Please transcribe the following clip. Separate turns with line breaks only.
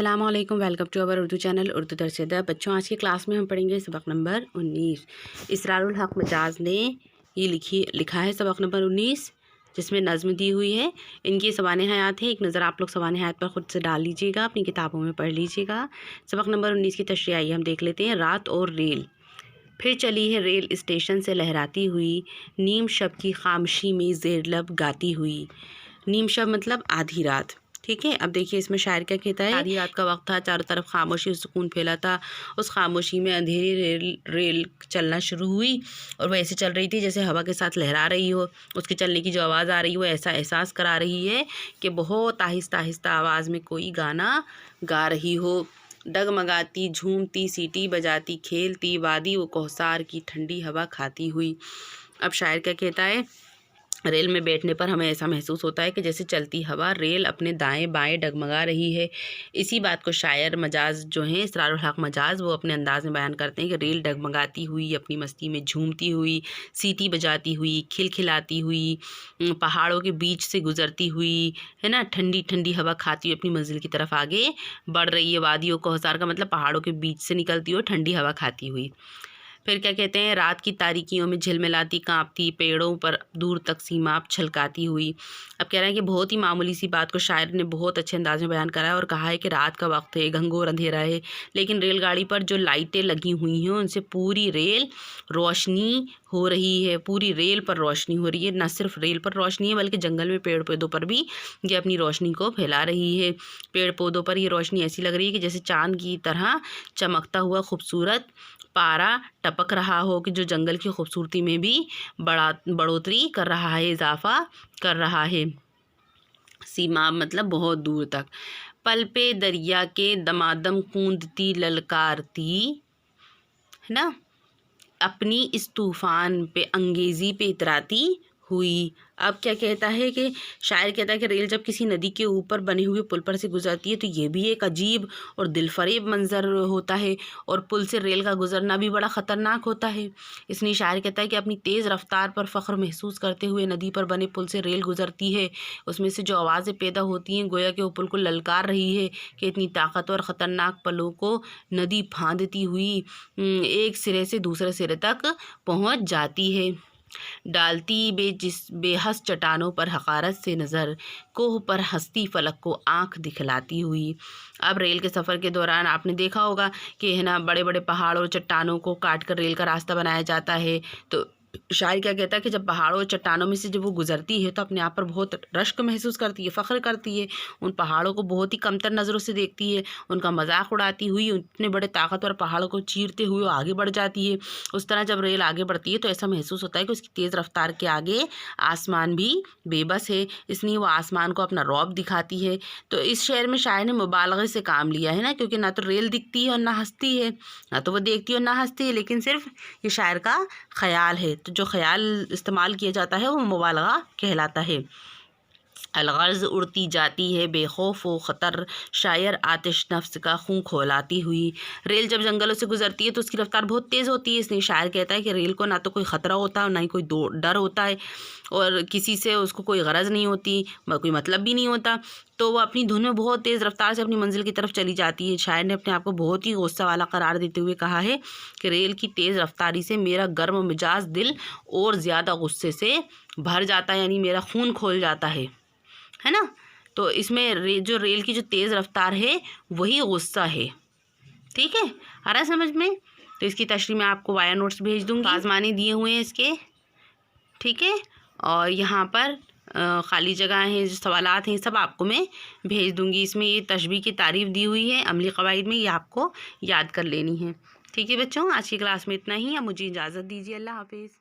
अस्सलाम वालेकुम, welcome to our Urdu channel Urdu दरसे अदब। बच्चों, आज की क्लास में हम पढ़ेंगे सबक नंबर 19। इसरारुल हक मजाज ने ये लिखा है सबक नंबर 19, जिसमें नज़्म दी हुई है। इनकी सवाने हयात है, एक नज़र आप लोग सवाने हयात पर ख़ुद से डाल लीजिएगा, अपनी किताबों में पढ़ लीजिएगा। सबक नंबर 19 की तशरीह आइए हम देख लेते हैं। रात और रेल। फिर चली है रेल स्टेशन से लहराती हुई, नीम शब की खामोशी में ज़ेर लब गाती हुई। नीम शब मतलब आधी रात, ठीक है। अब देखिए इसमें शायर क्या कहता है। आधी रात का वक्त था, चारों तरफ खामोशी और सुकून फैला था। उस खामोशी में अंधेरी रेल चलना शुरू हुई और वो ऐसे चल रही थी जैसे हवा के साथ लहरा रही हो। उसके चलने की जो आवाज़ आ रही हो ऐसा एहसास करा रही है कि बहुत आहिस्ता आहिस्ता आवाज़ में कोई गाना गा रही हो। डगमगाती, झूमती, सीटी बजाती, खेलती, वादी व कोहसार की ठंडी हवा खाती हुई। अब शायर क्या कहता है, रेल में बैठने पर हमें ऐसा महसूस होता है कि जैसे चलती हवा रेल अपने दाएं बाएं डगमगा रही है। इसी बात को शायर मजाज जो हैं, इसरारुल हक मजाज, वो अपने अंदाज में बयान करते हैं कि रेल डगमगाती हुई, अपनी मस्ती में झूमती हुई, सीटी बजाती हुई, खिलखिलाती हुई, पहाड़ों के बीच से गुजरती हुई, है ना, ठंडी ठंडी हवा खाती हुई अपनी मंजिल की तरफ आगे बढ़ रही है। वादियों को हसार का मतलब पहाड़ों के बीच से निकलती हुई ठंडी हवा खाती हुई। फिर क्या कहते हैं, रात की तारीकियों में झिलमिलाती, कांपती, पेड़ों पर दूर तक सीमाप छलकाती हुई। अब कह रहे हैं कि बहुत ही मामूली सी बात को शायर ने बहुत अच्छे अंदाज में बयान करा है और कहा है कि रात का वक्त है, घंघोर अंधेरा है, लेकिन रेलगाड़ी पर जो लाइटें लगी हुई हैं उनसे पूरी रेल रोशनी हो रही है। पूरी रेल पर रोशनी हो रही है। न सिर्फ रेल पर रोशनी है बल्कि जंगल में पेड़ पौधों पर भी ये अपनी रोशनी को फैला रही है। पेड़ पौधों पर ये रोशनी ऐसी लग रही है कि जैसे चाँद की तरह चमकता हुआ खूबसूरत पारा टपक रहा हो, कि जो जंगल की खूबसूरती में भी बढ़ोतरी कर रहा है, इजाफा कर रहा है। सीमा मतलब बहुत दूर तक। पल पे दरिया के दमादम कूंदती ललकारती, है ना, अपनी इस तूफ़ान पे अंगेज़ी पे इतराती हुई। अब क्या कहता है कि शायर कहता है कि रेल जब किसी नदी के ऊपर बने हुए पुल पर से गुजरती है तो ये भी एक अजीब और दिलफरेब मंजर होता है, और पुल से रेल का गुजरना भी बड़ा ख़तरनाक होता है। इसलिए शायर कहता है कि अपनी तेज़ रफ्तार पर फ़ख्र महसूस करते हुए नदी पर बने पुल से रेल गुजरती है। उसमें से जो आवाज़ें पैदा होती हैं गोया कि वो पुल को ललकार रही है कि इतनी ताकतवर ख़तरनाक पलों को नदी फांदती हुई एक सिरे से दूसरे सिरे तक पहुँच जाती है। डालती बेहस चट्टानों पर हकारत से नज़र, कोह पर हंसती फलक को आंख दिखलाती हुई। अब रेल के सफ़र के दौरान आपने देखा होगा कि है ना, बड़े बड़े पहाड़ों और चट्टानों को काट कर रेल का रास्ता बनाया जाता है। तो शायर क्या कहता है कि जब पहाड़ों और चट्टानों में से जब वो गुजरती है तो अपने आप पर बहुत रश्क महसूस करती है, फ़ख्र करती है। उन पहाड़ों को बहुत ही कमतर नज़रों से देखती है, उनका मजाक उड़ाती हुई उतने बड़े ताकतवर पहाड़ों को चीरते हुए वो आगे बढ़ जाती है। उस तरह जब रेल आगे बढ़ती है तो ऐसा महसूस होता है कि उसकी तेज़ रफ्तार के आगे आसमान भी बेबस है, इसलिए वो आसमान को अपना रौब दिखाती है। तो इस शेर में शायर ने मुबालगे से काम लिया है ना, क्योंकि ना तो रेल दिखती है और ना हंसती है, ना तो वो देखती है और ना हंसती है, लेकिन सिर्फ ये शायर का ख्याल है। तो जो ख्याल इस्तेमाल किया जाता है वो मुबालगा कहलाता है। अलगर्ज उड़ती जाती है बेखौफ व ख़तर, शायर आतिश नफ्स का खून खौलाती हुई। रेल जब जंगलों से गुजरती है तो उसकी रफ्तार बहुत तेज़ होती है, इसलिए शायर कहता है कि रेल को ना तो कोई ख़तरा होता है ना ही कोई डर होता है, और किसी से उसको कोई गरज नहीं होती, कोई मतलब भी नहीं होता। तो वो अपनी धुन में बहुत तेज़ रफ्तार से अपनी मंजिल की तरफ चली जाती है। शायर ने अपने आप को बहुत ही गुस्सा वाला करार देते हुए कहा है कि रेल की तेज़ रफ्तारी से मेरा गर्म मिजाज दिल और ज़्यादा गुस्से से भर जाता है, यानी मेरा खून खोल जाता है ना। तो इसमें जो रेल की जो तेज़ रफ्तार है वही गुस्सा है, ठीक है, आ रहा है समझ में। तो इसकी तशरीह मैं आपको वाया नोट्स भेज दूँगी, आज़माने दिए हुए हैं इसके, ठीक है, और यहाँ पर ख़ाली जगह हैं, जो सवालात हैं सब आपको मैं भेज दूँगी। इसमें ये तशबीह की तारीफ़ दी हुई है अमली क़वाइद में, ये आपको याद कर लेनी है, ठीक है बच्चों। आज की क्लास में इतना ही, अब मुझे इजाज़त दीजिए, अल्लाह हाफिज़।